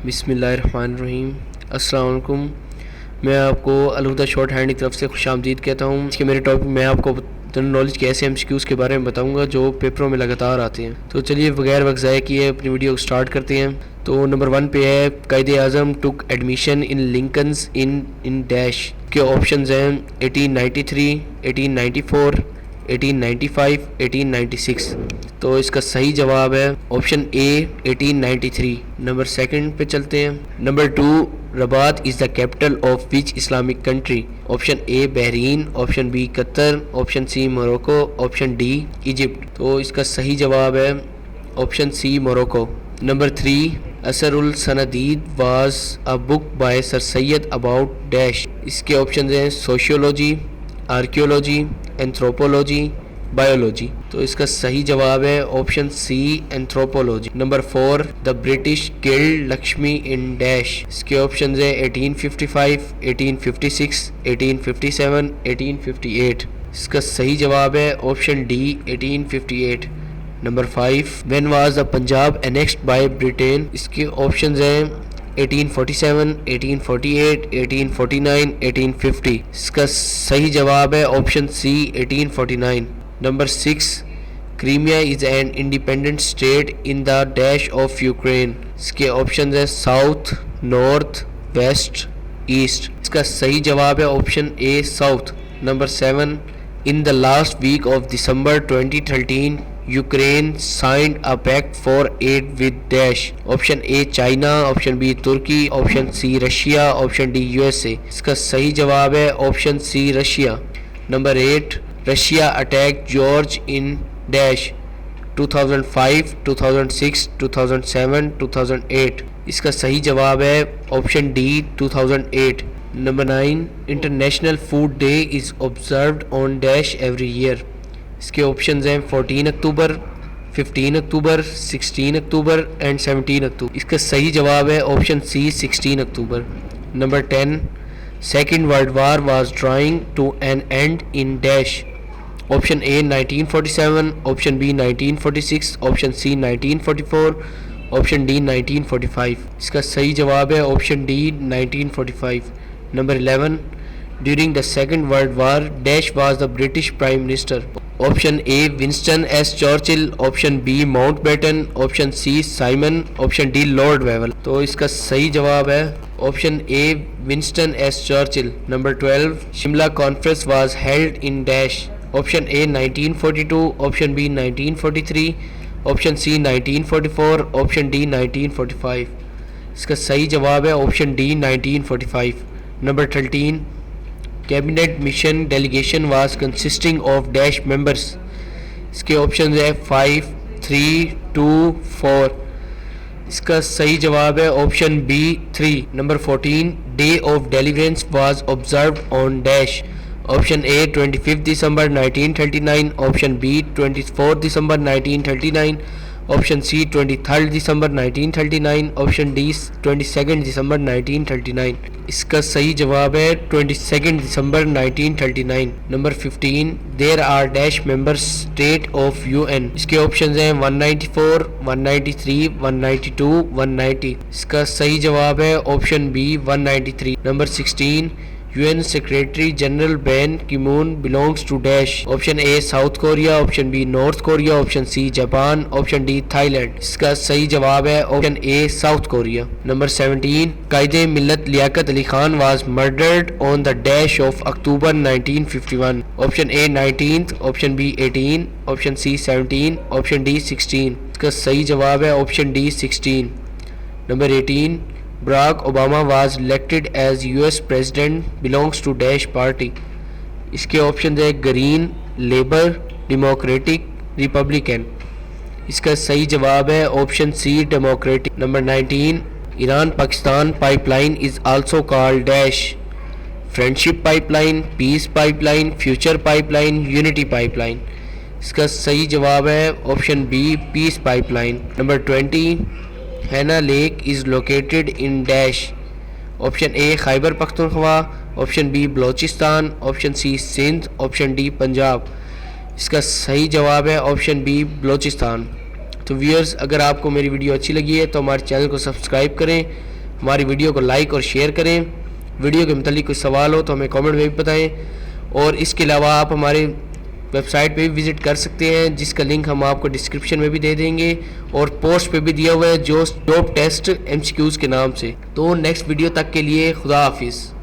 बिस्मिल्लाहिर्रहमानिर्रहीम। अस्सलाम वालेकुम। मैं आपको अलहुदा शॉर्ट हैंड की तरफ से खुशामदीद कहता हूँ। इसके मेरे टॉपिक में आपको जनरल नॉलेज के ऐसे एमसीक्यूज़ के बारे में बताऊंगा जो पेपरों में लगातार आते हैं। तो चलिए बगैर वक्त ज़ाय किए अपनी वीडियो को स्टार्ट करते हैं। तो नंबर 1 पे है Quaid e Azam took admission in Lincoln's Inn dash के ऑप्शन हैं 1893, 1894, 1895, 1896। तो इसका सही जवाब है ऑप्शन ए 1893। नंबर 2 पे चलते हैं। Number 2, Rabat is the capital of which Islamic country? Option A Bahrain, option B Qatar, option C Morocco, option D Egypt. तो इसका सही जवाब है option C Morocco. Number 3, Asar us Sanadid was a book by sir Syed about dash. इसके option हैं sociology, archaeology, anthropology, biology. तो इसका सही जवाब है option C anthropology. Number 4, the British killed Lakshmi in dash. इसके ऑप्शन है 1855, 1856, 1857, 1858। इसका सही जवाब है option D 1858। Number 5, when was the Punjab annexed by Britain. इसके ऑप्शन हैं 1847, 1848, 1849, 1850। इसका सही जवाब है option C 1849। Number 6, Crimea is an independent state in the dash of Ukraine. इसके ऑप्शन है साउथ, नॉर्थ, वेस्ट, ईस्ट। इसका सही जवाब है option A south. Number 7, in the last week of December 2013 Ukraine signed a pact for aid with dash. Option A China, option B Turkey, option C Russia, option D USA. इसका सही जवाब है option C Russia. Number 8, Russia attack Georgia in dash 2005, 2006, 2007, 2008। इसका सही जवाब है option D 2008। Number 9, international food day is observed on dash every year. इसके option हैं 14 अक्टूबर, 15 अक्टूबर, 16 अक्टूबर एंड 17 अक्टूबर। इसका सही जवाब है option C 16 October. Number 10, second world war was drawing to an end in dash. Option A 1947, option B 1946, option C 1944, option D 1945। इसका सही जवाब है option D 1945। Number 11, during the second world war dash was the British prime minister. Option A Winston S Churchill, option B Mountbatten, option C Simon, option D Lord Wavell. तो इसका सही जवाब है option A Winston S Churchill. Number 12, Shimla conference was held in dash. Option A 1942, option B 1943, option C 1944, option D 1945। इसका सही जवाब है option D 1945। Number 13, cabinet mission delegation was consisting of dash members. इसके ऑप्शन है 5, 3, 2, 4। इसका सही जवाब है option B 3। Number 14, day of deliverance was observed on dash. Option A 25 December 1939, option B 24 December 1939, option C 23 December 1939, option D 22 दिसंबर 1939। इसका सही जवाब है 22 दिसंबर 1939। Number 15, there are dash members state of UN. इसके ऑप्शन हैं 194, 193, 192, 190। इसका सही जवाब है option B 193। Number 16, UN secretary general Ban Ki Moon belongs to dash. Option A south Korea, option B North Korea, option C Japan, option D Thailand. इसका सही जवाब है option A south Korea. Number 17, Quaid-e Millat Liaquat Ali Khan was murdered on the dash of October 1951। Option A 19th, option B 18, option C 17, option D 16। इसका सही जवाब है option D 16। Number 18, Barack Obama was elected as US president belongs to dash party. इसके option है green, labour, democratic, republican. इसका सही जवाब है option C democratic. Number 19, Iran Pakistan pipeline is also called dash. Friendship pipeline, peace pipeline, future pipeline, unity pipeline. इसका सही जवाब है option B peace pipeline. Number 20, Hanna lake is located in dash. Option A Khyber Pakhtunkhwa, option B Balochistan, option C Sindh, option D Punjab. इसका सही जवाब है option B Balochistan. तो viewers, अगर आपको मेरी वीडियो अच्छी लगी है तो हमारे चैनल को सब्सक्राइब करें, हमारी वीडियो को लाइक और शेयर करें। वीडियो के मतलब कोई सवाल हो तो हमें कमेंट में भी बताएं। और इसके अलावा आप हमारे वेबसाइट पे भी विज़िट कर सकते हैं, जिसका लिंक हम आपको डिस्क्रिप्शन में भी दे देंगे और पोस्ट पे भी दिया हुआ है, जो जॉब टेस्ट MCQs के नाम से। तो नेक्स्ट वीडियो तक के लिए खुदा हाफिज़।